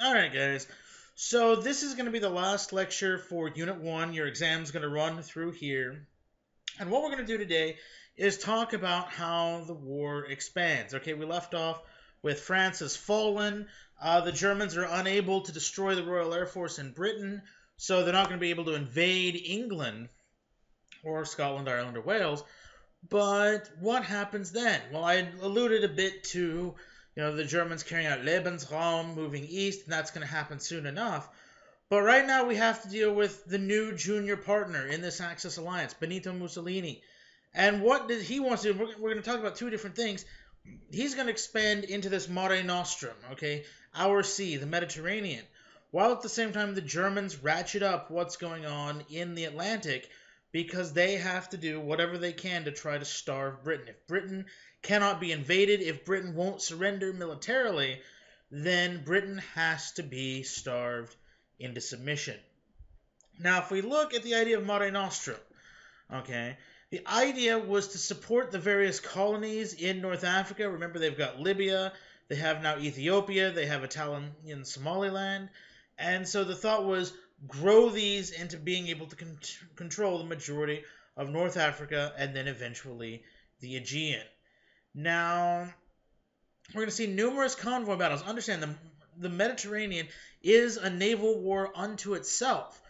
Alright, guys. So, this is going to be the last lecture for Unit 1. Your exam's going to run through here. And what we're going to do today is talk about how the war expands. Okay, we left off with France has fallen. The Germans are unable to destroy the Royal Air Force in Britain, so they're not going to be able to invade England or Scotland, Ireland, or Wales. But what happens then? Well, I alluded a bit to, the Germans carrying out Lebensraum, moving east, and that's going to happen soon enough. But right now we have to deal with the new junior partner in this Axis alliance, Benito Mussolini. And what does he want to do? We're going to talk about two different things. He's going to expand into this Mare Nostrum, okay, our sea, the Mediterranean, while at the same time the Germans ratchet up what's going on in the Atlantic, because they have to do whatever they can to try to starve Britain. If Britain cannot be invaded, if Britain won't surrender militarily, then Britain has to be starved into submission. Now, if we look at the idea of Mare Nostrum, okay, the idea was to support the various colonies in North Africa. Remember, they've got Libya, they have now Ethiopia, they have Italian Somaliland, and so the thought was grow these into being able to control the majority of North Africa and then eventually the Aegean. Now, we're going to see numerous convoy battles. Understand, the Mediterranean is a naval war unto itself,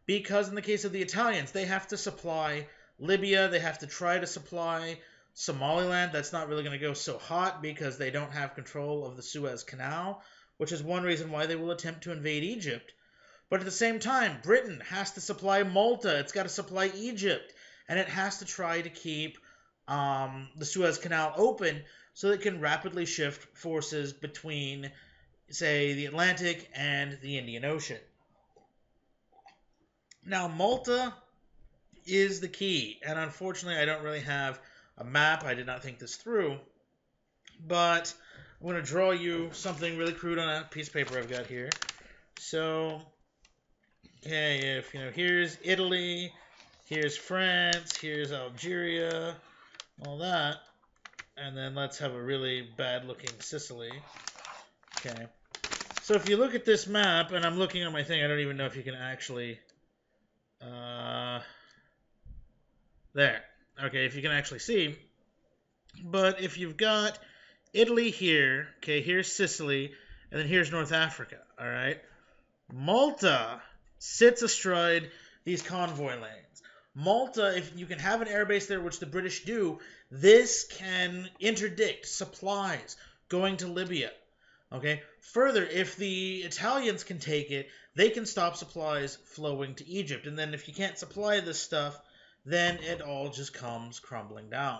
because in the case of the Italians, they have to supply Libya, they have to try to supply Somaliland. That's not really going to go so hot because they don't have control of the Suez Canal, which is one reason why they will attempt to invade Egypt. But at the same time, Britain has to supply Malta, it's got to supply Egypt, and it has to try to keep the Suez Canal open so that it can rapidly shift forces between, say, the Atlantic and the Indian Ocean. Now, Malta is the key, and unfortunately I don't really have a map. I did not think this through, but I'm going to draw you something really crude on a piece of paper I've got here. So, okay, if, here's Italy, here's France, here's Algeria, all that, and then let's have a really bad-looking Sicily. Okay, so if you look at this map, and I'm looking on my thing, I don't even know if you can actually... there. Okay, if you can actually see. But if you've got Italy here, okay, here's Sicily, and then here's North Africa, all right? Malta sits astride these convoy lanes. Malta, if you can have an airbase there, which the British do, this can interdict supplies going to Libya. Okay. Further, if the Italians can take it, they can stop supplies flowing to Egypt. And then if you can't supply this stuff, then it all just comes crumbling down.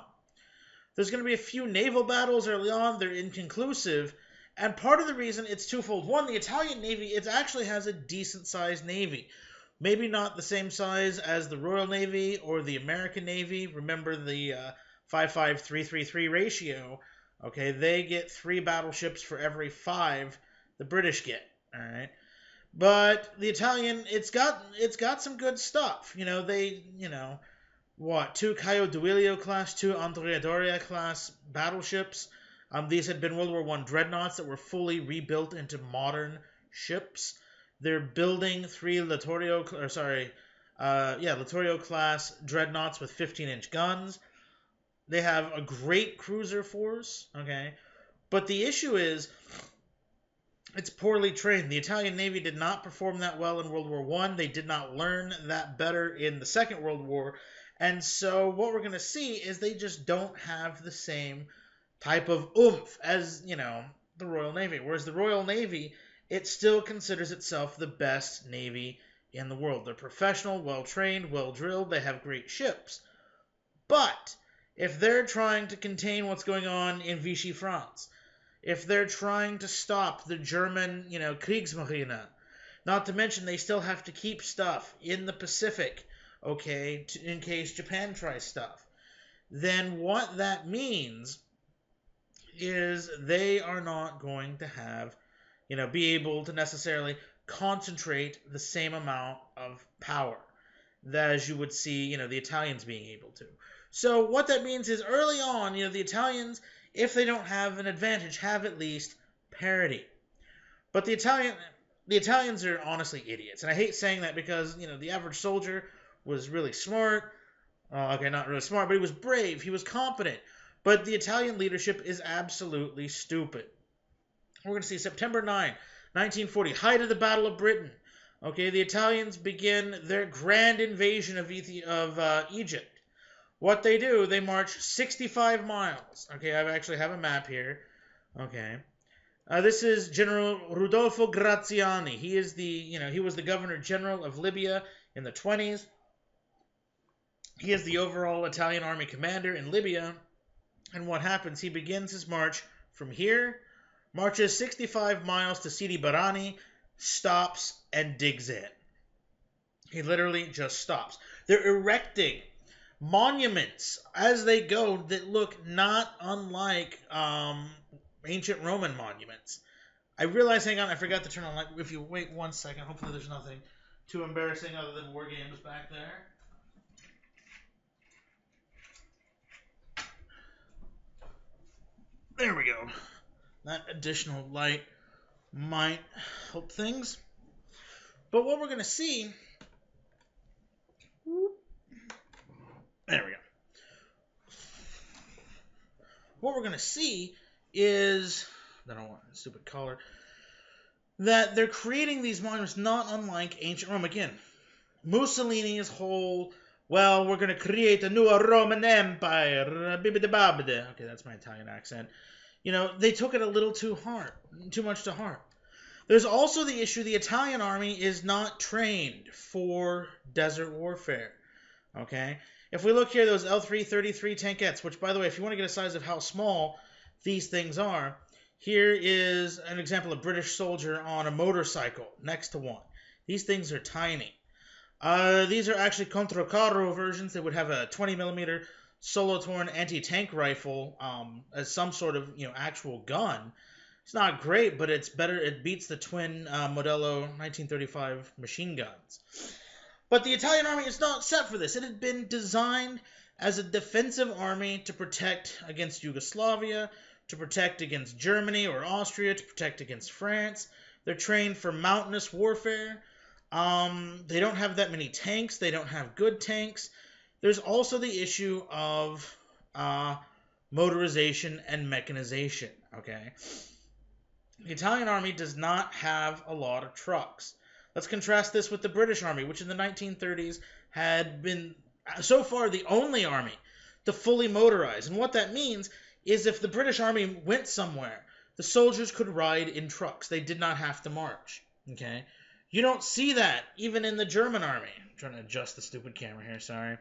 There's going to be a few naval battles early on. They're inconclusive. And part of the reason it's twofold. One, the Italian Navy, it actually has a decent-sized Navy. Maybe not the same size as the Royal Navy or the American Navy. Remember the 5-5-3-3-3 ratio. Okay, they get 3 battleships for every 5 the British get. All right, but the Italian, it's got some good stuff. What, 2 Caio Duilio class, 2 Andrea Doria class battleships. These had been World War I dreadnoughts that were fully rebuilt into modern ships. They're building 3 Littorio class dreadnoughts with 15-inch guns. They have a great cruiser force, okay? But the issue is, it's poorly trained. The Italian Navy did not perform that well in World War I. They did not learn that better in the Second World War. And so what we're going to see is they just don't have the same type of oomph as, the Royal Navy. Whereas the Royal Navy, it still considers itself the best Navy in the world. They're professional, well-trained, well-drilled. They have great ships. But if they're trying to contain what's going on in Vichy France, if they're trying to stop the German, Kriegsmarine, not to mention they still have to keep stuff in the Pacific, okay, in case Japan tries stuff, then what that means is they are not going to have, be able to necessarily concentrate the same amount of power as you would see, the Italians being able to. So what that means is early on, the Italians, if they don't have an advantage, have at least parity. But the Italian, the Italians are honestly idiots. And I hate saying that because, the average soldier was really smart. Okay, not really smart, but he was brave. He was confident. But the Italian leadership is absolutely stupid. We're going to see September 9, 1940, height of the Battle of Britain. Okay, the Italians begin their grand invasion of Egypt. What they do, they march 65 miles. Okay, I actually have a map here. Okay. This is General Rudolfo Graziani. He was the Governor General of Libya in the 20s. He is the overall Italian army commander in Libya. And what happens? He begins his march from here, marches 65 miles to Sidi Barani, stops, and digs in. He literally just stops. They're erecting monuments as they go that look not unlike ancient Roman monuments. I realize, hang on, I forgot to turn on light. If you wait 1 second, hopefully there's nothing too embarrassing other than war games back there. There we go. That additional light might help things. But what we're going to see... There we go. What we're going to see is... I don't want a stupid color. That they're creating these monuments not unlike ancient Rome. Again, Mussolini's whole... Well, we're going to create a new Roman Empire. Okay, that's my Italian accent. They took it a little too much to heart. There's also the issue the Italian army is not trained for desert warfare. Okay? If we look here, those L333 tankettes, which, by the way, if you want to get a size of how small these things are, here is an example of a British soldier on a motorcycle next to one. These things are tiny. These are actually Contracarro versions. They would have a 20mm Solothurn anti-tank rifle as some sort of actual gun. It's not great, but it's better. It beats the twin Modello 1935 machine guns. But the Italian army is not set for this. It had been designed as a defensive army to protect against Yugoslavia, to protect against Germany or Austria, to protect against France. They're trained for mountainous warfare. They don't have that many tanks. They don't have good tanks. There's also the issue of motorization and mechanization, okay? The Italian army does not have a lot of trucks. Let's contrast this with the British army, which in the 1930s had been, so far, the only army to fully motorize. And what that means is if the British army went somewhere, the soldiers could ride in trucks. They did not have to march, okay? You don't see that even in the German army. I'm trying to adjust the stupid camera here, sorry.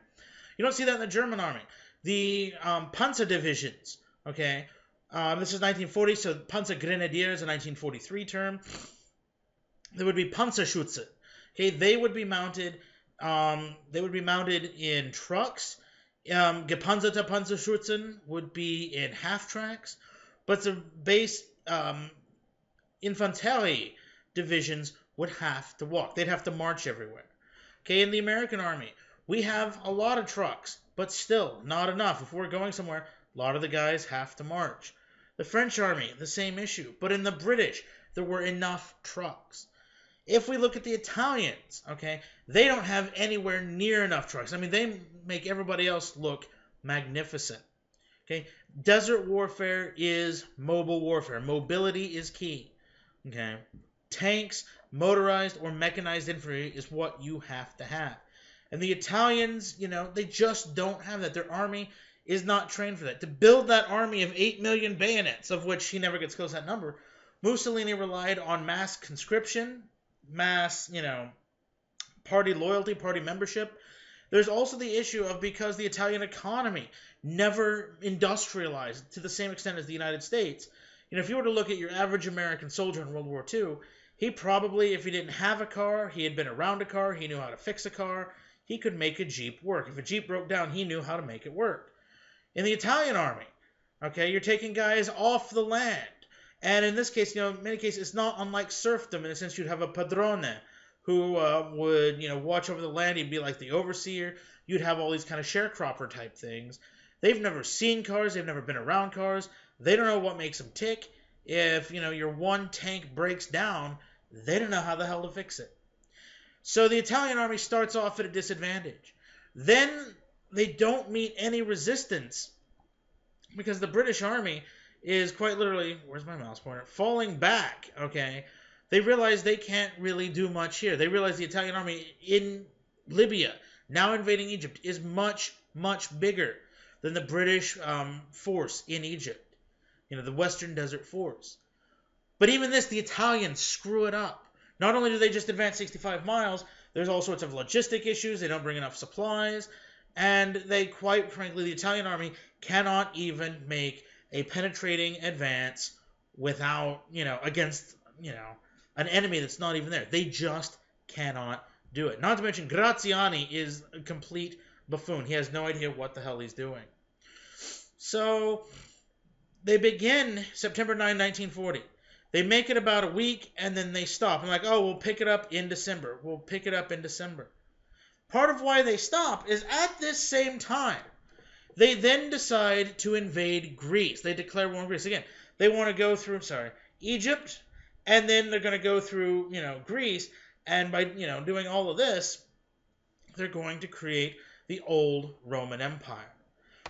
You don't see that in the German army. The Panzer divisions, okay? This is 1940, so Panzer Grenadier is a 1943 term. There would be Panzerschütze. Okay, they would be mounted in trucks. Gepanzerte Panzerschützen would be in half tracks, but the base Infanterie divisions would have to walk. They'd have to march everywhere. Okay, in the American army, we have a lot of trucks, but still not enough. If we're going somewhere, a lot of the guys have to march. The French army, the same issue. But in the British, there were enough trucks. If we look at the Italians, okay, they don't have anywhere near enough trucks. I mean, they make everybody else look magnificent. Okay, desert warfare is mobile warfare. Mobility is key. Okay, tanks, motorized or mechanized infantry is what you have to have. And the Italians, they just don't have that. Their army is not trained for that. To build that army of 8 million bayonets, of which he never gets close to that number, Mussolini relied on mass conscription, mass, party loyalty, party membership. There's also the issue of because the Italian economy never industrialized to the same extent as the United States. If you were to look at your average American soldier in World War II, he probably, if he didn't have a car, he had been around a car, he knew how to fix a car, he could make a Jeep work. If a Jeep broke down, he knew how to make it work. In the Italian army, okay, you're taking guys off the land. And in this case, in many cases, it's not unlike serfdom in the sense you'd have a padrone who would, watch over the land. He'd be like the overseer. You'd have all these kind of sharecropper type things. They've never seen cars. They've never been around cars. They don't know what makes them tick. If, your one tank breaks down, They don't know how the hell to fix it. So the Italian army starts off at a disadvantage. Then they don't meet any resistance because the British army is quite literally, where's my mouse pointer, falling back, okay? They realize they can't really do much here. They realize the Italian army in Libya, now invading Egypt, is much, much bigger than the British force in Egypt. The Western Desert Force. But even this, the Italians screw it up. Not only do they just advance 65 miles, there's all sorts of logistic issues. They don't bring enough supplies. And they, quite frankly, the Italian army cannot even make a penetrating advance without, against, an enemy that's not even there. They just cannot do it. Not to mention, Graziani is a complete buffoon. He has no idea what the hell he's doing. So they begin September 9, 1940. They make it about a week, and then they stop. And we'll pick it up in December. We'll pick it up in December. Part of why they stop is at this same time, they then decide to invade Greece. They declare war on Greece. Again, they want to go through, Egypt, and then they're going to go through, Greece. And by, doing all of this, they're going to create the old Roman Empire.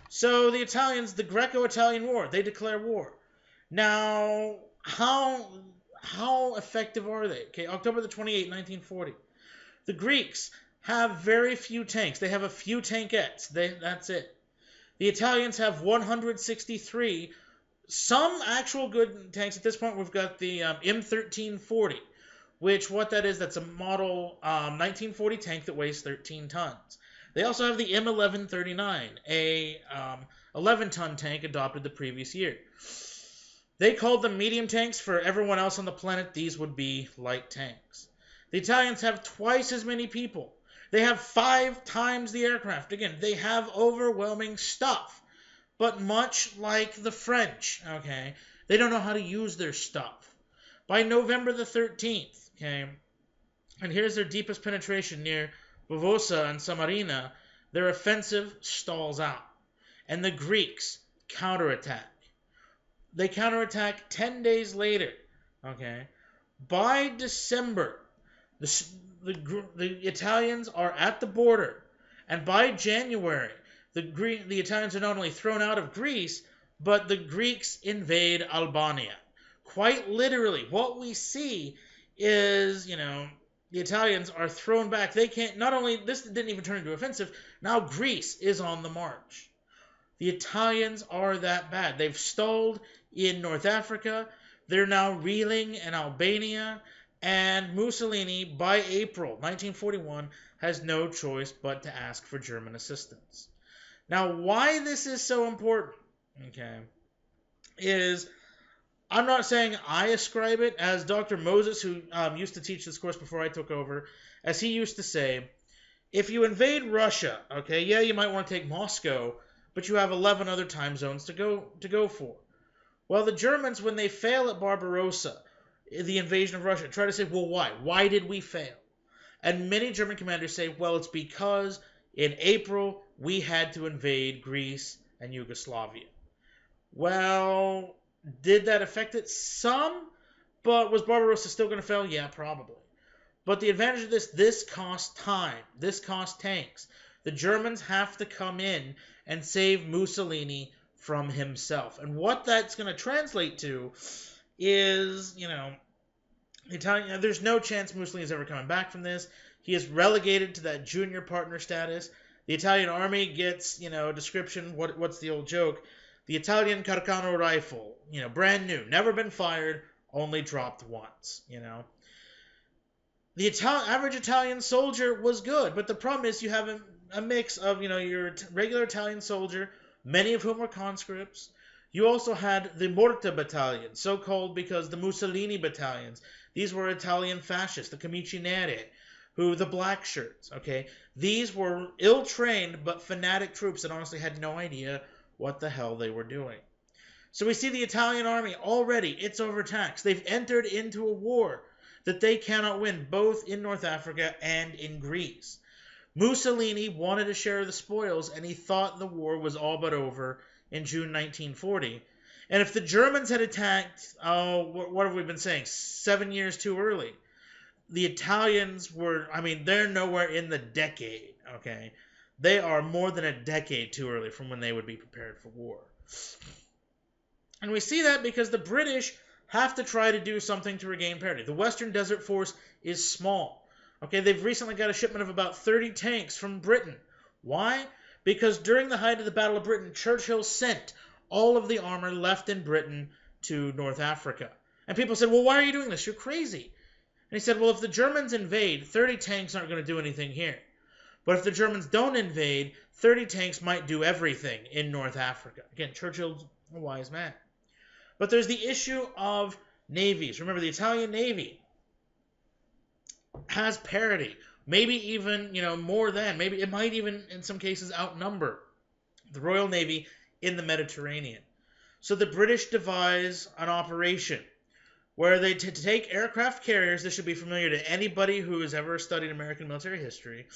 So the Italians, the Greco-Italian War, they declare war. Now, how effective are they? Okay, October the 28th, 1940. The Greeks have very few tanks. They have a few tankettes. That's it. The Italians have 163. Some actual good tanks. At this point, we've got the M1340, which what that is, that's a model 1940 tank that weighs 13 tons. They also have the M1139, a 11-ton tank adopted the previous year. They called them medium tanks. For everyone else on the planet, these would be light tanks. The Italians have twice as many people. They have 5 times the aircraft. Again, they have overwhelming stuff. But much like the French, okay, they don't know how to use their stuff. By November the 13th, okay, and here's their deepest penetration near Vovosa and Samarina, their offensive stalls out. And the Greeks counterattack. They counterattack 10 days later, okay. By December, the Italians are at the border. And by January, the Italians are not only thrown out of Greece, but the Greeks invade Albania. Quite literally, what we see is, the Italians are thrown back. They can't, not only, this didn't even turn into offensive, now Greece is on the march. The Italians are that bad. They've stalled in North Africa. They're now reeling in Albania. And Mussolini, by April 1941, has no choice but to ask for German assistance. Now, why this is so important, okay, is I'm not saying I ascribe it, as Dr. Moses, who used to teach this course before I took over, as he used to say, if you invade Russia, okay, yeah, you might want to take Moscow, but you have 11 other time zones to go for. Well, the Germans, when they fail at Barbarossa, the invasion of Russia, try to say, well, why? Why did we fail? And many German commanders say, well, it's because in April we had to invade Greece and Yugoslavia. Well, did that affect it? Some, but was Barbarossa still going to fail? Yeah, probably. But the advantage of this costs time. This costs tanks. The Germans have to come in and save Mussolini from himself. And what that's going to translate to is, there's no chance Mussolini is ever coming back from this. He is relegated to that junior partner status. The Italian army gets, a description. What's the old joke? The Italian Carcano rifle, brand new, never been fired, only dropped once, The average Italian soldier was good, but the problem is you have a mix of, your regular Italian soldier, many of whom were conscripts. You also had the Morta battalion, so called because the Mussolini battalions. These were Italian fascists, the Camici Nere, the black shirts, okay? These were ill-trained but fanatic troops that honestly had no idea what the hell they were doing. So we see the Italian army already, it's overtaxed. They've entered into a war that they cannot win, both in North Africa and in Greece. Mussolini wanted a share of the spoils, and he thought the war was all but over in June 1940. And if the Germans had attacked, what have we been saying, 7 years too early, the Italians were, I mean, they're nowhere in the decade, okay? They are more than a decade too early from when they would be prepared for war. And we see that because the British have to try to do something to regain parity. The Western Desert Force is small. Okay, they've recently got a shipment of about 30 tanks from Britain. Why? Because during the height of the Battle of Britain, Churchill sent all of the armor left in Britain to North Africa. And people said, well, why are you doing this? You're crazy. And he said, well, if the Germans invade, 30 tanks aren't going to do anything here. But if the Germans don't invade, 30 tanks might do everything in North Africa. Again, Churchill's a wise man. But there's the issue of navies. Remember, the Italian Navy has parity. Maybe even, more than. Maybe it might even, in some cases, outnumber the Royal Navy in the Mediterranean. So the British devise an operation where they take aircraft carriers. This should be familiar to anybody who has ever studied American military history.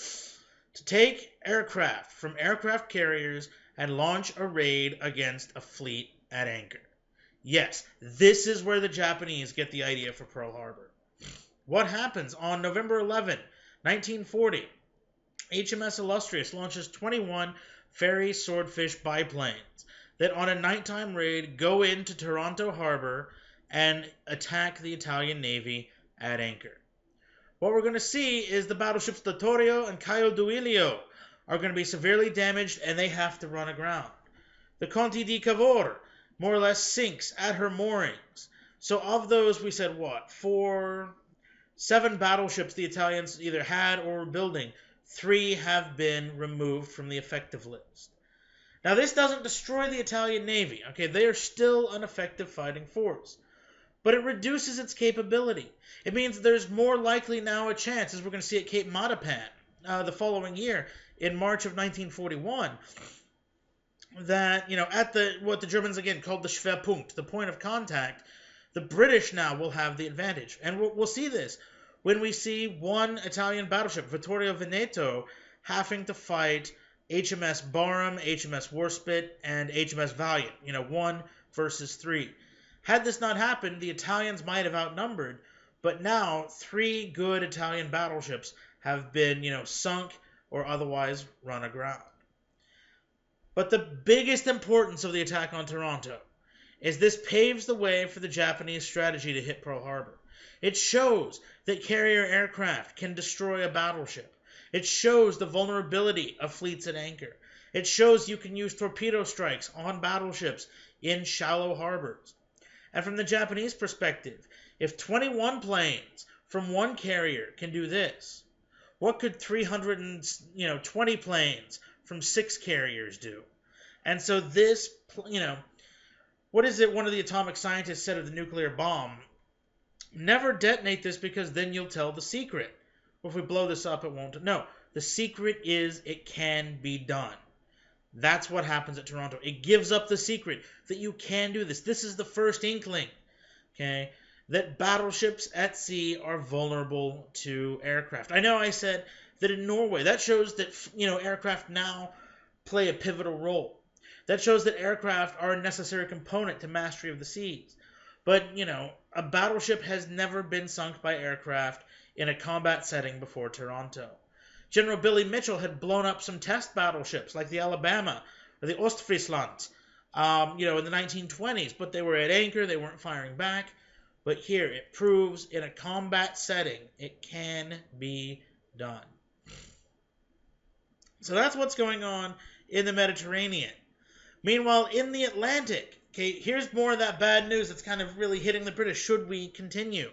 To take aircraft from aircraft carriers and launch a raid against a fleet at anchor. Yes, this is where the Japanese get the idea for Pearl Harbor. What happens on November 11, 1940? HMS Illustrious launches 21 Fairey Swordfish biplanes that on a nighttime raid go into Taranto Harbor and attack the Italian Navy at anchor. What we're going to see is the battleships Dottorio and Caio Duilio are going to be severely damaged and they have to run aground. The Conte di Cavour more or less sinks at her moorings. So of those, we said what? 7 battleships the Italians either had or were building. 3 have been removed from the effective list. Now this doesn't destroy the Italian Navy. Okay, they are still an effective fighting force. But it reduces its capability. It means there's more likely now a chance, as we're going to see at Cape Matapan the following year, in March of 1941, that, at what the Germans again called the Schwerpunkt, the point of contact, the British now will have the advantage. And we'll see this when we see one Italian battleship, Vittorio Veneto, having to fight HMS Barham, HMS Warspite, and HMS Valiant, 1 versus 3. Had this not happened, the Italians might have outnumbered, but now 3 good Italian battleships have been, sunk or otherwise run aground. But the biggest importance of the attack on Taranto is this paves the way for the Japanese strategy to hit Pearl Harbor. It shows that carrier aircraft can destroy a battleship. It shows the vulnerability of fleets at anchor. It shows you can use torpedo strikes on battleships in shallow harbors. And from the Japanese perspective, if 21 planes from one carrier can do this, what could 320 planes from 6 carriers do? And so this, what is it one of the atomic scientists said of the nuclear bomb? Never detonate this because then you'll tell the secret. Well, if we blow this up, it won't. No, the secret is it can be done. That's what happens at Taranto. It gives up the secret that you can do this. This is the first inkling, okay, that battleships at sea are vulnerable to aircraft. I know I said that in Norway, that shows that, aircraft now play a pivotal role. That shows that aircraft are a necessary component to mastery of the seas. But, a battleship has never been sunk by aircraft in a combat setting before Taranto. General Billy Mitchell had blown up some test battleships like the Alabama or the Ostfriesland, in the 1920s, but they were at anchor, they weren't firing back. But here, it proves in a combat setting, it can be done. So that's what's going on in the Mediterranean. Meanwhile, in the Atlantic, okay, here's more of that bad news that's kind of really hitting the British should we continue.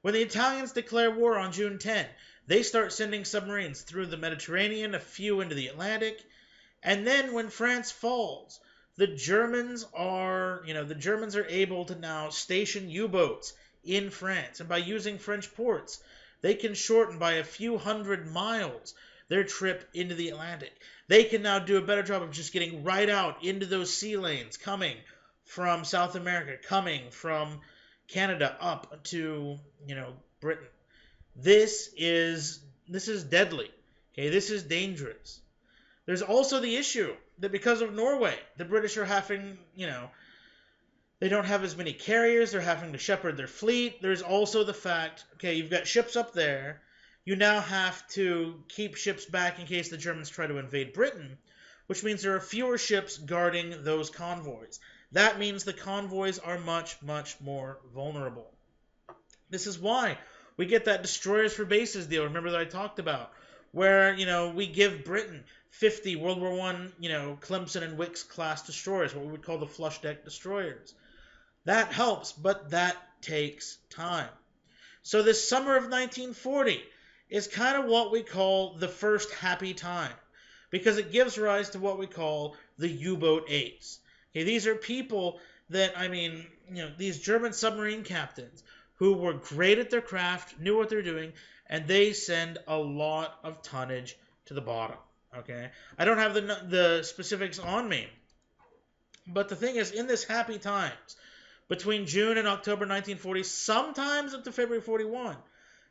When the Italians declare war on June 10, they start sending submarines through the Mediterranean, a few into the Atlantic, and then when France falls, the Germans are able to now station U-boats in France, and by using French ports, they can shorten by a few hundred miles their trip into the Atlantic. They can now do a better job of just getting right out into those sea lanes coming from South America, coming from Canada up to, Britain. This is deadly. Okay, this is dangerous. There's also the issue that because of Norway, the British are having, They don't have as many carriers. They're having to shepherd their fleet. There's also the fact, okay, you've got ships up there. You now have to keep ships back in case the Germans try to invade Britain, which means there are fewer ships guarding those convoys. That means the convoys are much, much more vulnerable. This is why we get that destroyers for bases deal, remember that I talked about, where, we give Britain 50 World War I, Clemson and Wicks class destroyers, what we would call the flush deck destroyers. That helps, but that takes time. So this summer of 1940 is kind of what we call the first happy time, because it gives rise to what we call the U-boat ace. Okay, these are people that, these German submarine captains who were great at their craft, knew what they're doing, and they send a lot of tonnage to the bottom. Okay, I don't have the specifics on me, but the thing is, in this happy times, between June and October 1940, sometimes up to February 41,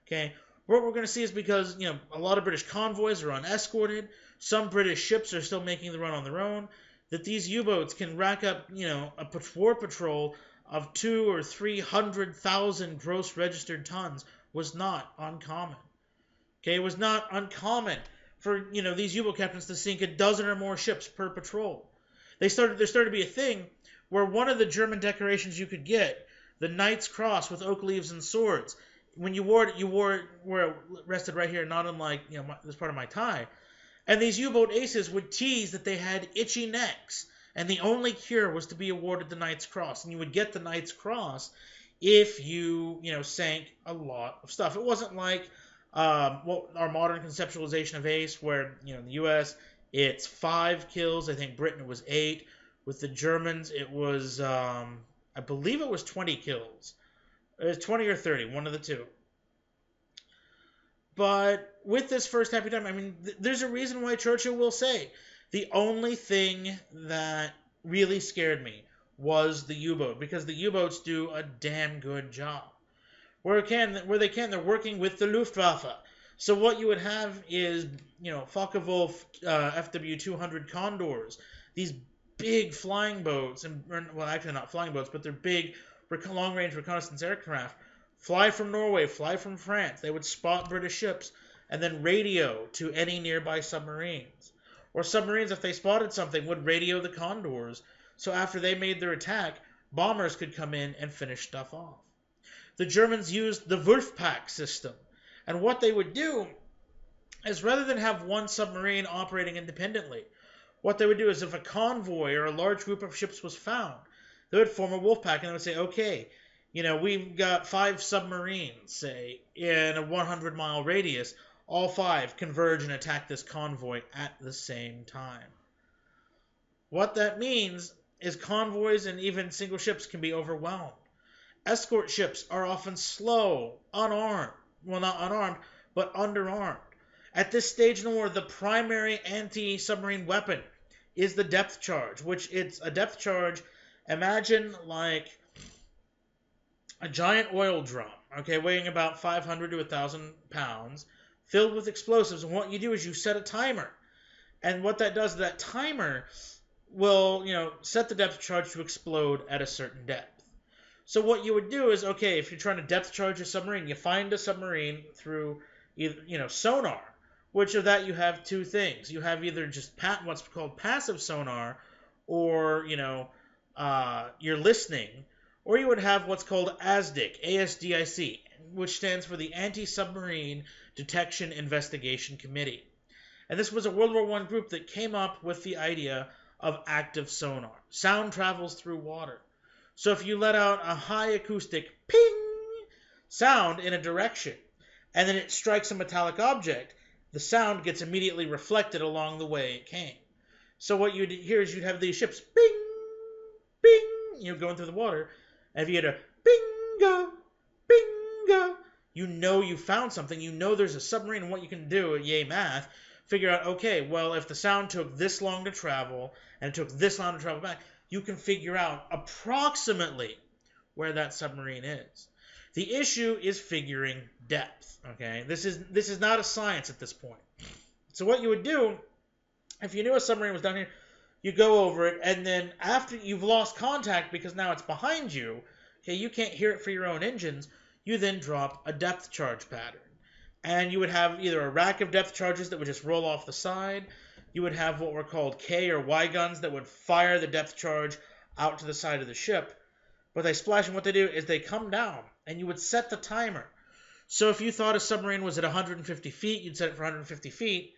okay, what we're going to see is because, a lot of British convoys are unescorted, some British ships are still making the run on their own, that these U-boats can rack up, a war patrol of 200,000 or 300,000 gross registered tons was not uncommon. Okay, it was not uncommon for, these U-boat captains to sink a dozen or more ships per patrol. There started to be a thing where one of the German decorations you could get, the Knight's Cross with oak leaves and swords, when you wore it where it rested right here, not unlike, this part of my tie. And these U-boat aces would tease that they had itchy necks, and the only cure was to be awarded the Knight's Cross. And you would get the Knight's Cross if you, sank a lot of stuff. It wasn't like our modern conceptualization of ace, where, in the U.S., it's 5 kills. I think Britain was 8. With the Germans, it was, I believe it was 20 kills. It was 20 or 30, one of the two. But with this first happy time, there's a reason why Churchill will say, the only thing that really scared me was the U-boat, because the U-boats do a damn good job. Where they can, they're working with the Luftwaffe. So what you would have is, Focke-Wulf FW-200 Condors, these big flying boats, well, actually not flying boats, but they're big long-range reconnaissance aircraft, fly from Norway, fly from France. They would spot British ships and then radio to any nearby submarines. Or submarines, if they spotted something, would radio the Condors, so after they made their attack, bombers could come in and finish stuff off. The Germans used the Wolfpack system, and what they would do is, rather than have one submarine operating independently, what they would do is, if a convoy or a large group of ships was found, they would form a wolf pack, and they would say, okay, we've got 5 submarines, say, in a 100-mile radius. All 5 converge and attack this convoy at the same time. What that means is convoys and even single ships can be overwhelmed. Escort ships are often slow, unarmed. Well, not unarmed, but underarmed. At this stage in the war, the primary anti-submarine weapon is the depth charge, which it's a depth charge. Imagine like a giant oil drum, okay, weighing about 500 to 1,000 pounds, filled with explosives. And what you do is you set a timer. And what that does, that timer will, set the depth charge to explode at a certain depth. So what you would do is, okay, if you're trying to depth charge a submarine, you find a submarine through, sonar. Which of that you have 2 things. You have either just what's called passive sonar, or, you're listening, or you would have what's called ASDIC, ASDIC, which stands for the Anti-Submarine Detection Investigation Committee. And this was a World War I group that came up with the idea of active sonar. Sound travels through water. So if you let out a high acoustic ping sound in a direction, and then it strikes a metallic object, the sound gets immediately reflected along the way it came. So what you'd hear is you'd have these ships, bing, bing, going through the water. And if you had a bingo, bingo, you found something. You know there's a submarine, and what you can do, yay math, figure out, okay, well, if the sound took this long to travel, and it took this long to travel back, you can figure out approximately where that submarine is. The issue is figuring depth, okay? This is not a science at this point. So what you would do, if you knew a submarine was down here, You go over it, and then after you've lost contact because now it's behind you, okay, you can't hear it for your own engines, you then drop a depth charge pattern. And you would have either a rack of depth charges that would just roll off the side. You would have what were called K or Y guns that would fire the depth charge out to the side of the ship. But they splash, and what they do is they come down, and you would set the timer. So if you thought a submarine was at 150 feet, you'd set it for 150 feet,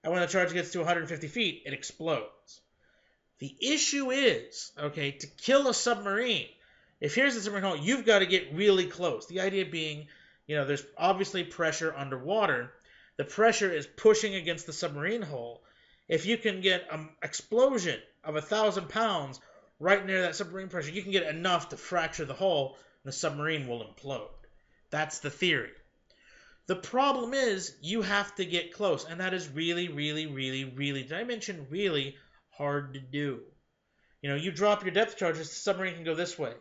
and when the charge gets to 150 feet, it explodes. The issue is, okay, to kill a submarine, if here's a submarine hull, you've got to get really close. The idea being, there's obviously pressure underwater. The pressure is pushing against the submarine hull. If you can get an explosion of 1,000 pounds right near that submarine pressure, you can get enough to fracture the hull, and the submarine will implode. That's the theory. The problem is you have to get close, and that is really, really, really, really, did I mention really hard to do? You drop your depth charges, the submarine can go this way,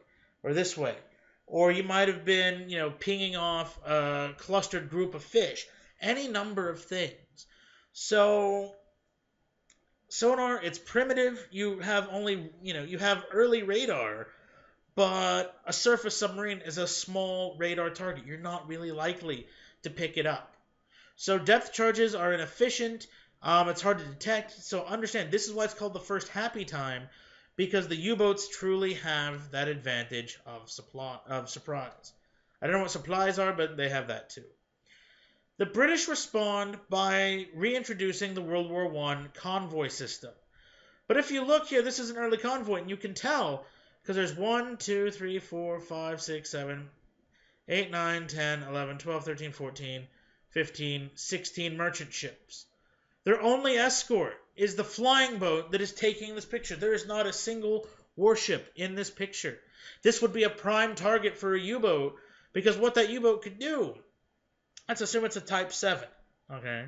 or you might have been, pinging off a clustered group of fish, any number of things. So sonar, it's primitive. You have only, you have early radar, but a surface submarine is a small radar target. You're not really likely to pick it up. So depth charges are inefficient. It's hard to detect. So understand, this is why it's called the first happy time, because the U-boats truly have that advantage of surprise. I don't know what supplies are, but they have that too. The British respond by reintroducing the World War I convoy system. But if you look here, this is an early convoy, and you can tell, because there's 1, 2, 3, 4, 5, 6, 7, 8, 9, 10, 11, 12, 13, 14, 15, 16 merchant ships. Their only escort is the flying boat that is taking this picture. There is not a single warship in this picture. This would be a prime target for a U-boat, because what that U-boat could do, let's assume it's a Type 7, okay?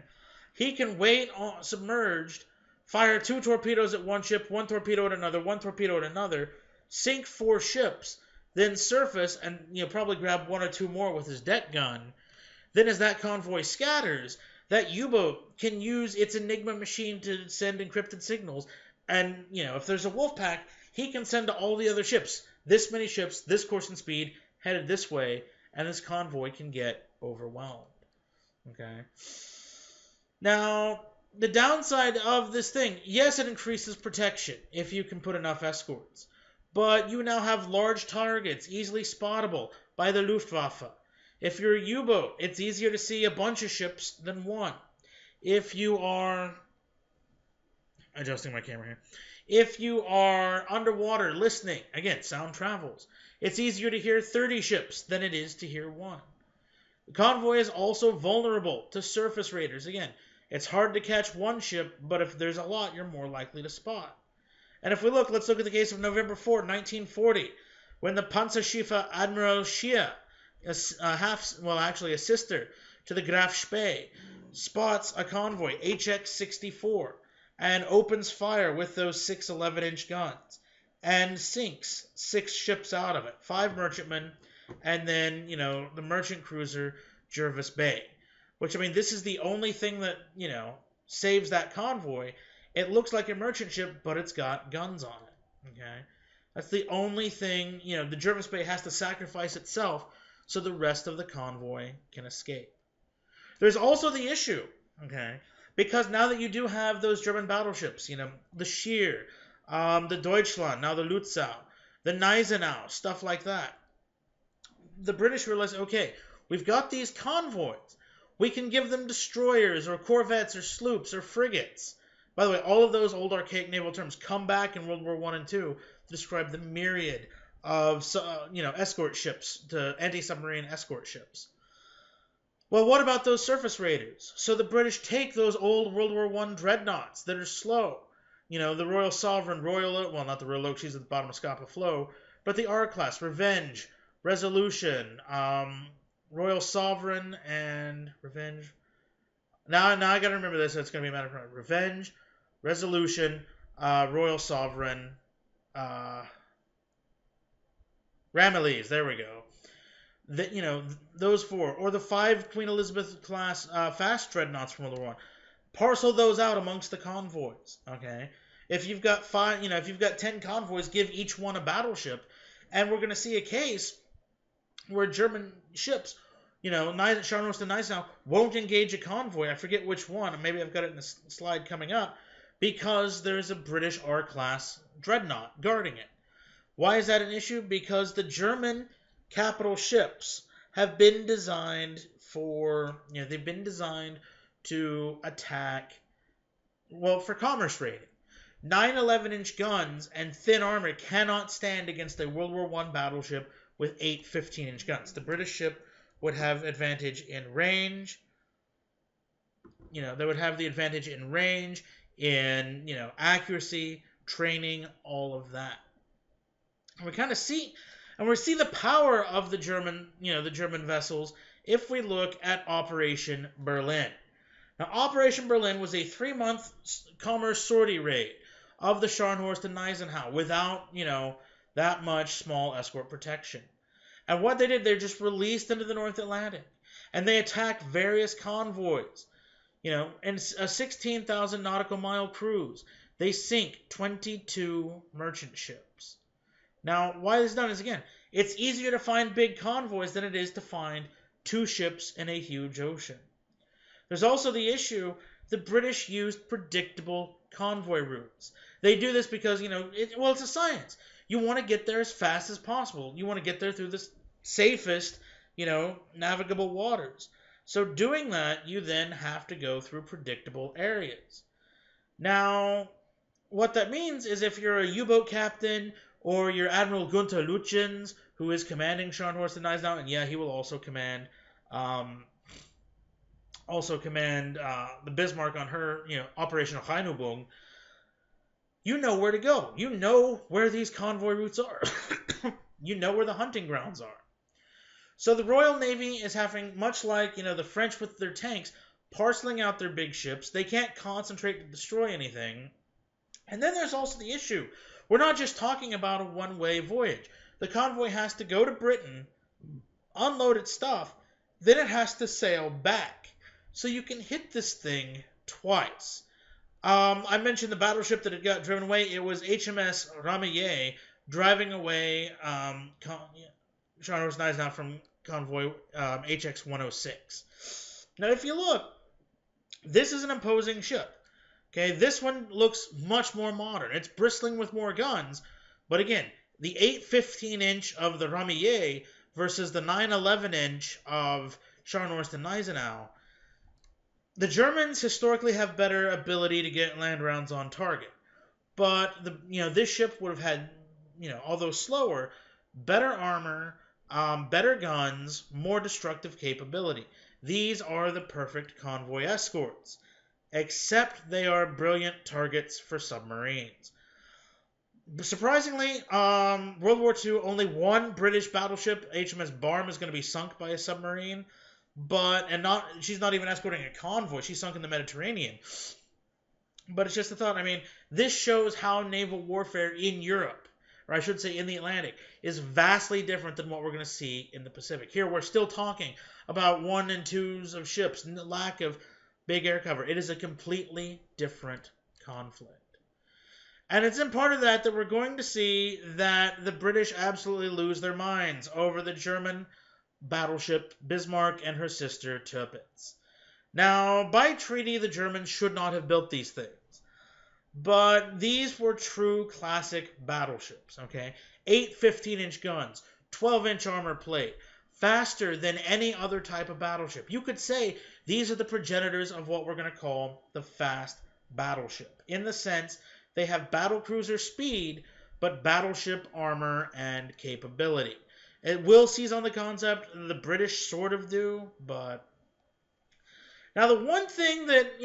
He can wait submerged, fire 2 torpedoes at one ship, 1 torpedo at another, 1 torpedo at another, sink 4 ships, then surface and probably grab 1 or 2 more with his deck gun. Then as that convoy scatters, that U-boat can use its Enigma machine to send encrypted signals. And, if there's a wolf pack, he can send to all the other ships, this many ships, this course and speed, headed this way, and this convoy can get overwhelmed. Okay? Now, the downside of this thing, yes, it increases protection if you can put enough escorts. But you now have large targets, easily spottable by the Luftwaffe. If you're a U-boat, it's easier to see a bunch of ships than one. If you are... adjusting my camera here. If you are underwater listening, again, sound travels. It's easier to hear 30 ships than it is to hear one. The convoy is also vulnerable to surface raiders. Again, it's hard to catch one ship, but if there's a lot, you're more likely to spot. And if we look, let's look at the case of November 4, 1940, when the Panzerschiffe Admiral Scheer, a sister to the Graf Spee, spots a convoy, HX-64, and opens fire with those 6 11-inch guns, and sinks 6 ships out of it, 5 merchantmen, and then, the merchant cruiser Jervis Bay. Which, this is the only thing that, saves that convoy. It looks like a merchant ship, but it's got guns on it, okay? That's the only thing, the Jervis Bay has to sacrifice itself so the rest of the convoy can escape. There's also the issue, okay? Because now that you do have those German battleships, the Scheer, the Deutschland, now the Lützow, the Gneisenau, stuff like that, the British realize, okay, we've got these convoys. We can give them destroyers or corvettes or sloops or frigates. By the way, all of those old archaic naval terms come back in World War I and II to describe the myriad of, escort ships, to anti-submarine escort ships. Well, what about those surface raiders? So the British take those old World War I dreadnoughts that are slow. The Royal Sovereign, not the Royal Oak, she's at the bottom of Scapa Flow, but the R-Class, Revenge, Resolution, Royal Sovereign, and Revenge. Now I gotta remember this, so it's gonna be a matter of Revenge, Resolution, Royal Sovereign, Ramillies, there we go. Those 4, or the 5 Queen Elizabeth class fast dreadnoughts from World War I. Parcel those out amongst the convoys, okay? If you've got five, if you've got 10 convoys, give each one a battleship, and we're going to see a case where German ships, Scharnhorst and Gneisenau won't engage a convoy. I forget which one. Maybe I've got it in the slide coming up, because there's a British R-class dreadnought guarding it. Why is that an issue? Because the German capital ships have been designed they've been designed to attack, for commerce raiding. 9/11-inch guns and thin armor cannot stand against a World War I battleship with 8 15-inch guns. The British ship would have advantage in range. They would have the advantage in range, in, accuracy, training, all of that. And we kind of see, and we see the power of the German vessels if we look at Operation Berlin. Now, Operation Berlin was a 3-month commerce sortie raid of the Scharnhorst and Gneisenau without, that much small escort protection. And what they did, they just released into the North Atlantic, and they attacked various convoys. In a 16,000 nautical mile cruise, they sink 22 merchant ships. Now, why this is done is, again, it's easier to find big convoys than it is to find 2 ships in a huge ocean. There's also the issue, the British used predictable convoy routes. They do this because, it's a science. You want to get there as fast as possible. You want to get there through the safest, navigable waters. So doing that, you then have to go through predictable areas. Now, what that means is if you're a U-boat captain or you're Admiral Gunther Lütjens, who is commanding Scharnhorst and Gneisenau, and he will also command the Bismarck on her, Operation Rheinübung, you know where to go. You know where these convoy routes are. You know where the hunting grounds are. So the Royal Navy is having, much like, the French with their tanks, parceling out their big ships. They can't concentrate to destroy anything. And then there's also the issue. We're not just talking about a one-way voyage. The convoy has to go to Britain, unload its stuff, then it has to sail back. So you can hit this thing twice. I mentioned the battleship that had got driven away. It was HMS Ramillies driving away Scharnhorst Gneisenau from convoy HX-106. Now, if you look, this is an imposing ship. Okay, this one looks much more modern. It's bristling with more guns, but again, the 8 15-inch of the Ramillies versus the 9 11-inch of Scharnhorst and Gneisenau. The Germans historically have better ability to get land rounds on target, but this ship would have had, although slower, better armor, better guns, more destructive capability. These are the perfect convoy escorts, except they are brilliant targets for submarines. Surprisingly, World War II, only one British battleship, HMS Barham, is going to be sunk by a submarine, she's not even escorting a convoy. She's sunk in the Mediterranean. But it's just a thought. This shows how naval warfare in Europe, or I should say in the Atlantic, is vastly different than what we're going to see in the Pacific. Here, we're still talking about 1 and 2s of ships, and the lack of big air cover. It is a completely different conflict. And it's in part of that we're going to see that the British absolutely lose their minds over the German battleship Bismarck and her sister Tirpitz. Now, by treaty, the Germans should not have built these things. But these were true classic battleships, okay? 8 15-inch guns, 12-inch armor plate, faster than any other type of battleship. You could say these are the progenitors of what we're going to call the fast battleship, in the sense they have battlecruiser speed, but battleship armor and capability. It will seize on the concept, the British sort of do, but... Now, the one thing that,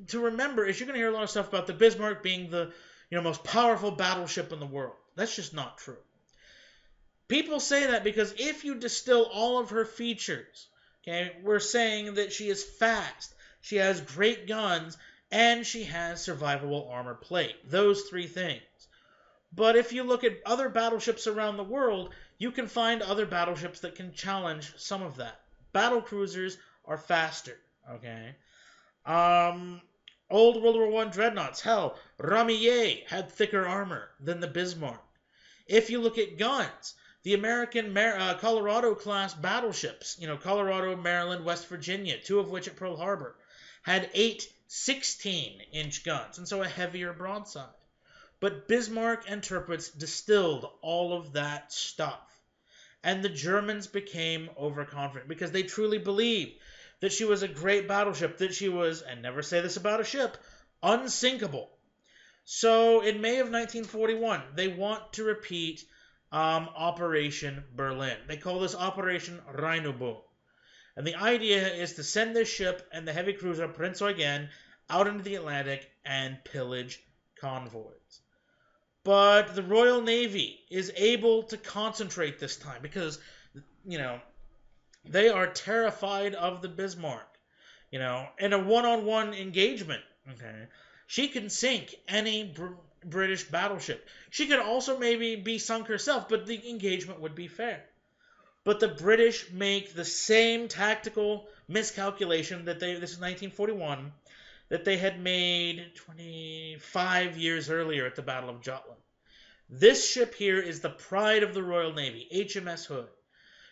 to remember is you're going to hear a lot of stuff about the Bismarck being the, most powerful battleship in the world. That's just not true. People say that because if you distill all of her features, okay, we're saying that she is fast, she has great guns, and she has survivable armor plate. Those 3 things. But if you look at other battleships around the world, you can find other battleships that can challenge some of that. Battle cruisers are faster, okay? Old World War One dreadnoughts, hell, Ramillies had thicker armor than the Bismarck. If you look at guns, the American Colorado-class battleships, Colorado, Maryland, West Virginia, two of which at Pearl Harbor, had 8 16-inch guns, and so a heavier broadside. But Bismarck and Tirpitz distilled all of that stuff. And the Germans became overconfident because they truly believed that she was a great battleship, that she was, and never say this about a ship, unsinkable. So in May of 1941, they want to repeat Operation Berlin. They call this Operation Rheinübung. And the idea is to send this ship and the heavy cruiser Prinz Eugen out into the Atlantic and pillage convoys. But the Royal Navy is able to concentrate this time because, they are terrified of the Bismarck. In a one-on-one engagement, okay, she can sink any British battleship. She could also maybe be sunk herself, but the engagement would be fair. But the British make the same tactical miscalculation this is 1941, that they had made 25 years earlier at the Battle of Jutland. This ship here is the pride of the Royal Navy, HMS Hood.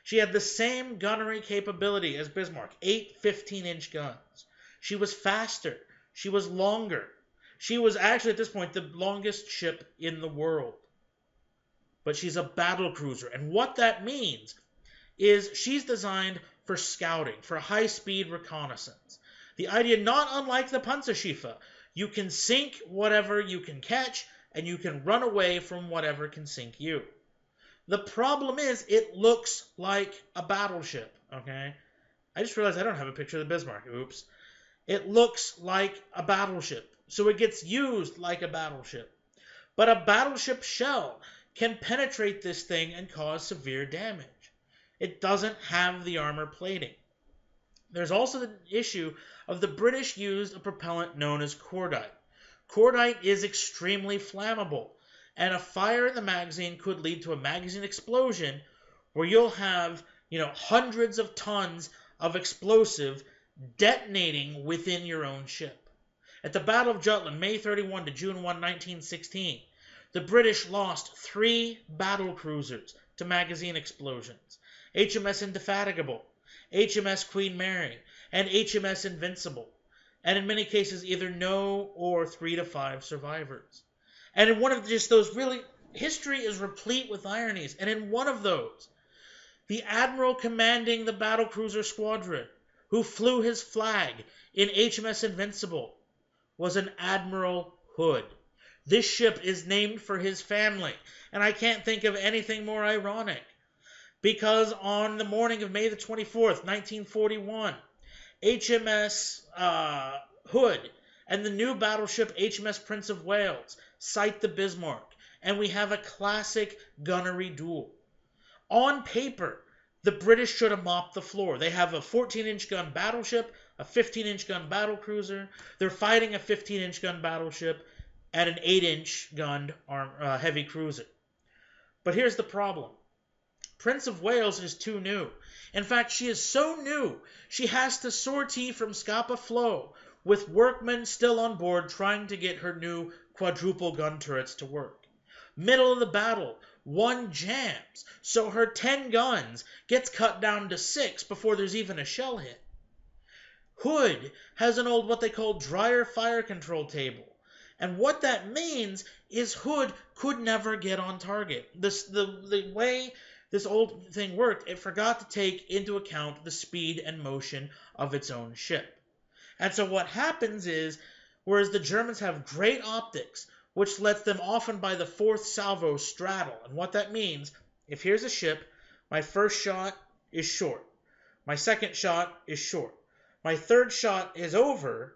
She had the same gunnery capability as Bismarck, 8 15-inch guns. She was faster. She was longer. She was actually, at this point, the longest ship in the world. But she's a battle cruiser. And what that means is she's designed for scouting, for high-speed reconnaissance. The idea, not unlike the Panzerschiffe, you can sink whatever you can catch, and you can run away from whatever can sink you. The problem is, it looks like a battleship, okay? I just realized I don't have a picture of the Bismarck. Oops. It looks like a battleship, so it gets used like a battleship. But a battleship shell can penetrate this thing and cause severe damage. It doesn't have the armor plating. There's also the issue of the British used a propellant known as cordite. Cordite is extremely flammable, and a fire in the magazine could lead to a magazine explosion where you'll have, hundreds of tons of explosive detonating within your own ship. At the Battle of Jutland, May 31 to June 1, 1916, the British lost 3 battle cruisers to magazine explosions: HMS Indefatigable, HMS Queen Mary, and HMS Invincible, and in many cases either no or 3 to 5 survivors. And in one of just those history is replete with ironies, and in one of those, the admiral commanding the battlecruiser squadron, who flew his flag in HMS Invincible, was an Admiral Hood. This ship is named for his family, and I can't think of anything more ironic, because on the morning of May the 24th, 1941, HMS Hood and the new battleship HMS Prince of Wales sight the Bismarck, and we have a classic gunnery duel. On paper, the British should have mopped the floor. They have a 14-inch gun battleship, a 15-inch gun battlecruiser. They're fighting a 15-inch gun battleship and an 8-inch gun heavy cruiser. But here's the problem. Prince of Wales is too new. In fact, she is so new, she has to sortie from Scapa Flow with workmen still on board trying to get her new quadruple gun turrets to work. Middle of the battle, one jams, so her 10 guns gets cut down to 6 before there's even a shell hit. Hood has an old what they call dryer fire control table. And what that means is Hood could never get on target. The way this old thing worked, it forgot to take into account the speed and motion of its own ship. And so what happens is, whereas the Germans have great optics, which lets them often by the 4th salvo straddle. And what that means, if here's a ship, my first shot is short. My second shot is short. My third shot is over.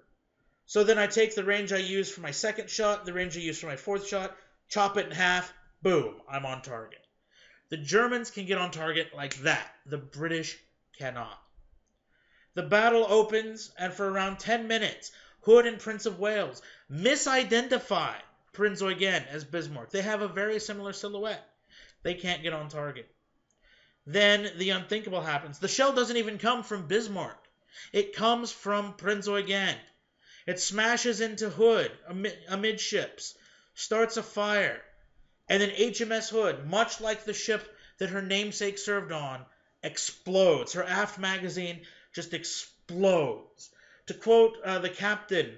So then I take the range I use for my second shot, the range I use for my 4th shot, chop it in half, boom, I'm on target. The Germans can get on target like that. The British cannot. The battle opens, and for around 10 minutes, Hood and Prince of Wales misidentify Prinz Eugen as Bismarck. They have a very similar silhouette. They can't get on target. Then the unthinkable happens. The shell doesn't even come from Bismarck. It comes from Prinz Eugen. It smashes into Hood amidships, starts a fire, and then HMS Hood, much like the ship that her namesake served on, explodes. Her aft magazine just explodes. To quote the captain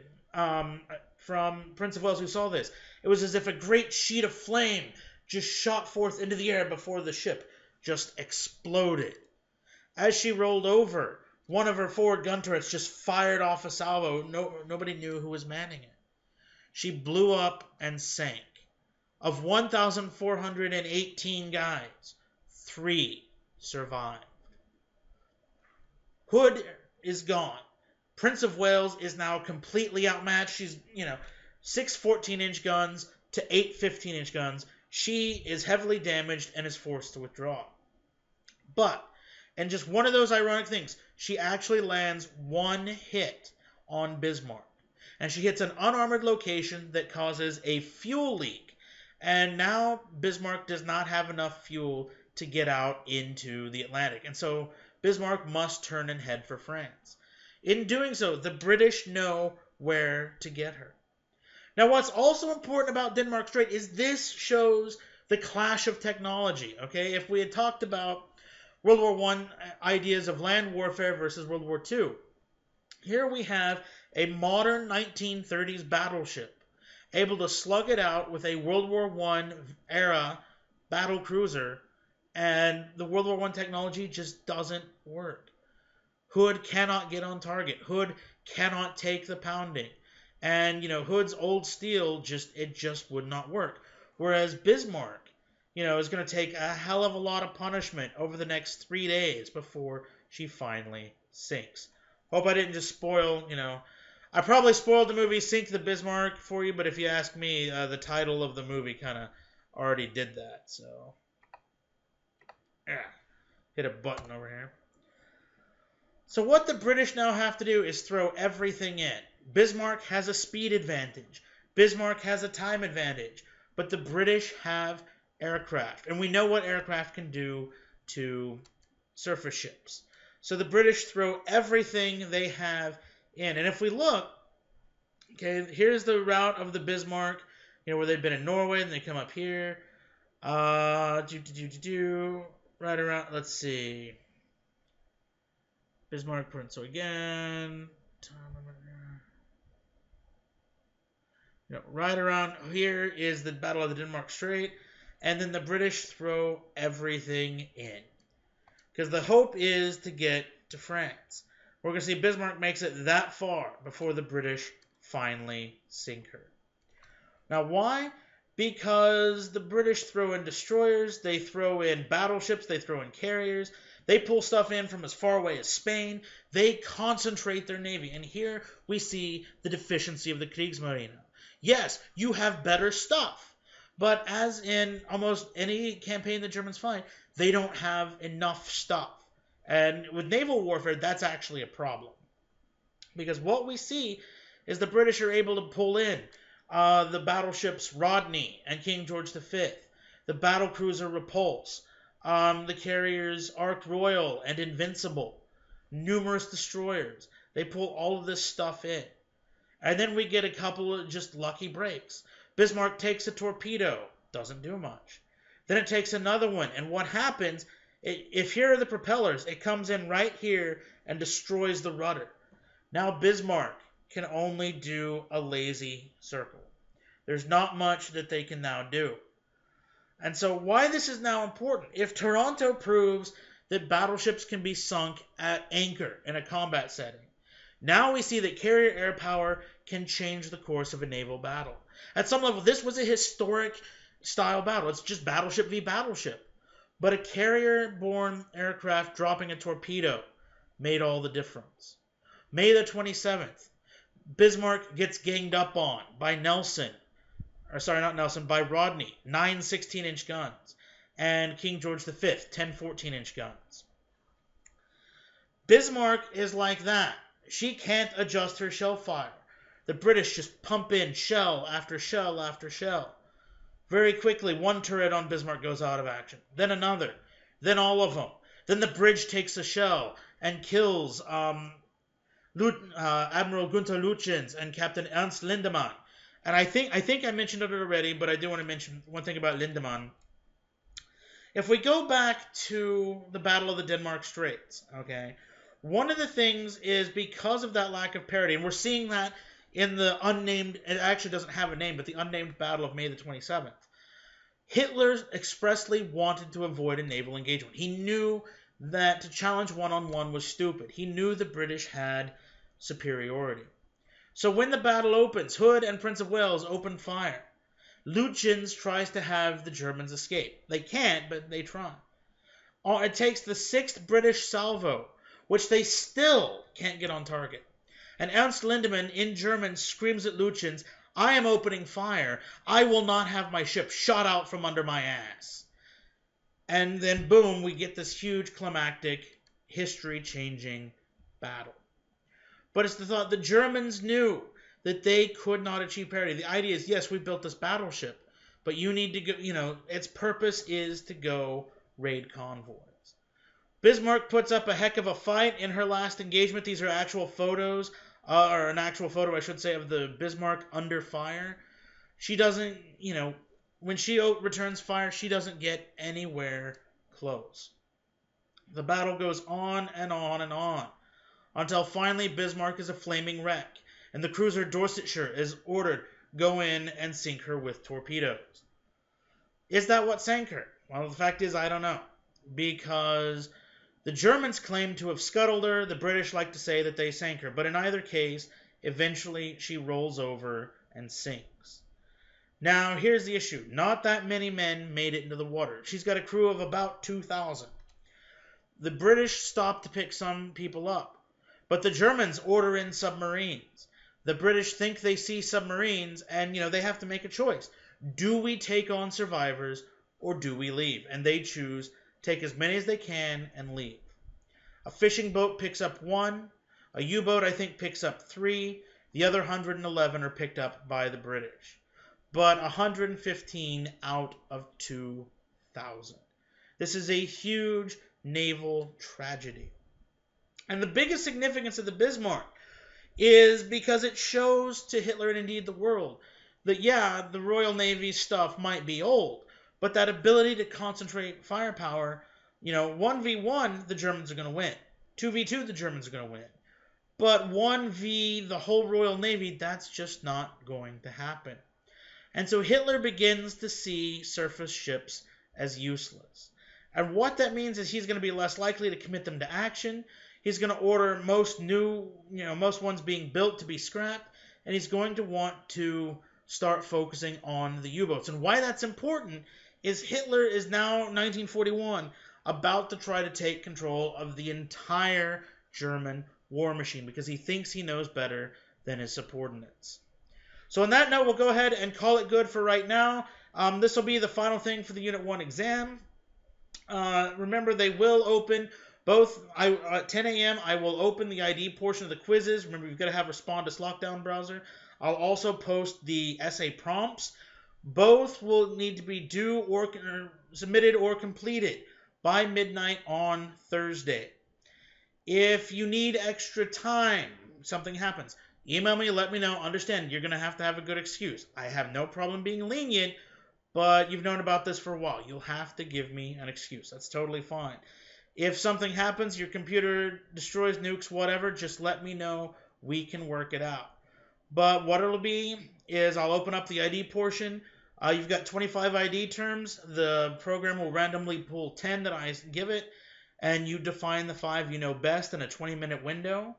from Prince of Wales who saw this, it was as if a great sheet of flame just shot forth into the air before the ship just exploded. As she rolled over, one of her forward gun turrets just fired off a salvo. Nobody knew who was manning it. She blew up and sank. Of 1,418 guys, 3 survived. Hood is gone. Prince of Wales is now completely outmatched. She's, 6 14-inch guns to 8 15-inch guns. She is heavily damaged and is forced to withdraw. But, and just one of those ironic things, she actually lands one hit on Bismarck. And she hits an unarmored location that causes a fuel leak. And now Bismarck does not have enough fuel to get out into the Atlantic. And so Bismarck must turn and head for France. In doing so, the British know where to get her. Now, what's also important about Denmark Strait is this shows the clash of technology. Okay, if we had talked about World War I ideas of land warfare versus World War II, here we have a modern 1930s battleship able to slug it out with a World War I era battle cruiser, and the World War I technology just doesn't work. Hood cannot get on target. Hood cannot take the pounding. And, Hood's old steel just would not work. Whereas Bismarck, is going to take a hell of a lot of punishment over the next 3 days before she finally sinks. Hope I didn't just spoil, I probably spoiled the movie Sink the Bismarck for you, but if you ask me, the title of the movie kind of already did that. So, hit a button over here. So what the British now have to do is throw everything in. Bismarck has a speed advantage. Bismarck has a time advantage. But the British have aircraft. And we know what aircraft can do to surface ships. So the British throw everything they have in. And if we look, okay, here's the route of the Bismarck, where they've been in Norway, and they come up here. Right around, let's see. Bismarck, Prince again. Right around here is the Battle of the Denmark Strait. And then the British throw everything in. Because the hope is to get to France. We're going to see Bismarck makes it that far before the British finally sink her. Now, why? Because the British throw in destroyers, they throw in battleships, they throw in carriers, they pull stuff in from as far away as Spain, they concentrate their navy. And here we see the deficiency of the Kriegsmarine. Yes, you have better stuff, but as in almost any campaign the Germans fight, they don't have enough stuff. And with naval warfare, that's actually a problem. Because what we see is the British are able to pull in the battleships Rodney and King George V, the battlecruiser Repulse, the carriers Ark Royal and Invincible, numerous destroyers. They pull all of this stuff in. And then we get a couple of just lucky breaks. Bismarck takes a torpedo, doesn't do much. Then it takes another one, and what happens, if here are the propellers, it comes in right here and destroys the rudder. Now Bismarck can only do a lazy circle. There's not much that they can now do. And so why this is now important, if Toronto proves that battleships can be sunk at anchor in a combat setting, now we see that carrier air power can change the course of a naval battle. At some level, this was a historic style battle. It's just battleship v. battleship. But a carrier-borne aircraft dropping a torpedo made all the difference. May the 27th, Bismarck gets ganged up on by by Rodney, 9 16-inch guns, and King George V, 10 14-inch guns. Bismarck is like that. She can't adjust her shell fire. The British just pump in shell after shell after shell. Very quickly, one turret on Bismarck goes out of action. Then another. Then all of them. Then the bridge takes a shell and kills Admiral Gunther Lütjens and Captain Ernst Lindemann. And I think I mentioned it already, but I do want to mention one thing about Lindemann. If we go back to the Battle of the Denmark Straits, okay, one of the things is because of that lack of parity, and we're seeing that in the unnamed, it actually doesn't have a name, but the unnamed Battle of May the 27th. Hitler expressly wanted to avoid a naval engagement. He knew that to challenge one-on-one was stupid. He knew the British had superiority. So when the battle opens, Hood and Prince of Wales open fire. Lütjens tries to have the Germans escape. They can't, but they try. It takes the 6th British salvo, which they still can't get on target. And Ernst Lindemann, in German, screams at Lütjens, "I am opening fire. I will not have my ship shot out from under my ass." And then, boom, we get this huge climactic, history-changing battle. But it's the thought the Germans knew that they could not achieve parity. The idea is, yes, we built this battleship, but you need to go, its purpose is to go raid convoys. Bismarck puts up a heck of a fight in her last engagement. These are actual photos, or an actual photo, I should say, of the Bismarck under fire. She doesn't, when she returns fire, she doesn't get anywhere close. The battle goes on and on and on, until finally Bismarck is a flaming wreck, and the cruiser Dorsetshire is ordered, go in and sink her with torpedoes. Is that what sank her? Well, the fact is, I don't know. Because the Germans claim to have scuttled her, the British like to say that they sank her, but in either case, eventually she rolls over and sinks. Now, here's the issue. Not that many men made it into the water. She's got a crew of about 2,000. The British stop to pick some people up, but the Germans order in submarines. The British think they see submarines, and, they have to make a choice. Do we take on survivors, or do we leave? And they choose, take as many as they can, and leave. A fishing boat picks up 1. A U-boat, I think, picks up 3. The other 111 are picked up by the British. But 115 out of 2,000. This is a huge naval tragedy. And the biggest significance of the Bismarck is because it shows to Hitler and indeed the world that, yeah, the Royal Navy stuff might be old, but that ability to concentrate firepower, 1v1, the Germans are going to win. 2v2, the Germans are going to win. But 1v the whole Royal Navy, that's just not going to happen. And so Hitler begins to see surface ships as useless. And what that means is he's going to be less likely to commit them to action. He's going to order most ones being built to be scrapped, and he's going to want to start focusing on the U-boats. And why that's important is Hitler is now, 1941, about to try to take control of the entire German war machine because he thinks he knows better than his subordinates. So on that note, we'll go ahead and call it good for right now. This will be the final thing for the Unit 1 exam. Remember, they will open both at 10 a.m. I will open the ID portion of the quizzes. Remember, you've got to have Respondus Lockdown Browser. I'll also post the essay prompts. Both will need to be due or submitted or completed by midnight on Thursday. If you need extra time, something happens, email me, let me know. Understand, you're going to have a good excuse. I have no problem being lenient, but you've known about this for a while. You'll have to give me an excuse. That's totally fine. If something happens, your computer destroys, nukes, whatever, just let me know. We can work it out. But what it'll be is I'll open up the ID portion. You've got 25 ID terms. The program will randomly pull 10 that I give it, and you define the 5 you know best in a 20-minute window.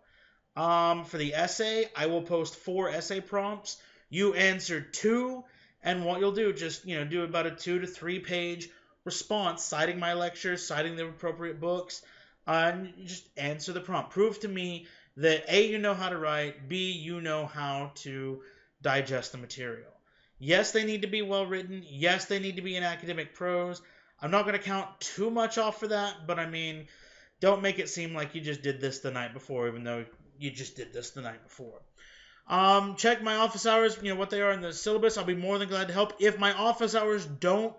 For the essay, I will post 4 essay prompts. You answer 2, and what you'll do, just do about a 2 to 3 page response, citing my lectures, citing the appropriate books, and just answer the prompt. Prove to me that A, you know how to write, B, you know how to digest the material. Yes, they need to be well written. Yes, they need to be in academic prose. I'm not going to count too much off for that, but don't make it seem like you just did this the night before, even though you just did this the night before. Check my office hours, what they are in the syllabus. I'll be more than glad to help. If my office hours don't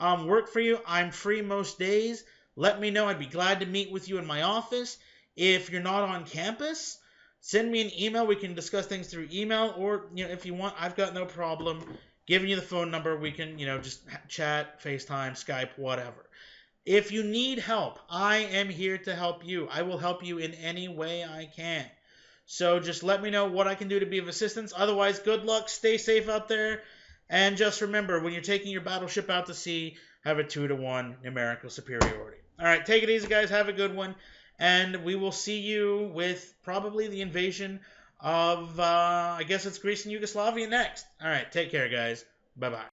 work for you, I'm free most days. Let me know. I'd be glad to meet with you in my office. If you're not on campus, send me an email. We can discuss things through email, or if you want, I've got no problem giving you the phone number. We can just chat, FaceTime, Skype, whatever. If you need help, I am here to help you. I will help you in any way I can. So just let me know what I can do to be of assistance. Otherwise, good luck, stay safe out there, and just remember, when you're taking your battleship out to sea, have a 2-to-1 numerical superiority. All right, take it easy, guys. Have a good one, and we will see you with probably the invasion of, I guess it's Greece and Yugoslavia next. All right, take care, guys. Bye-bye.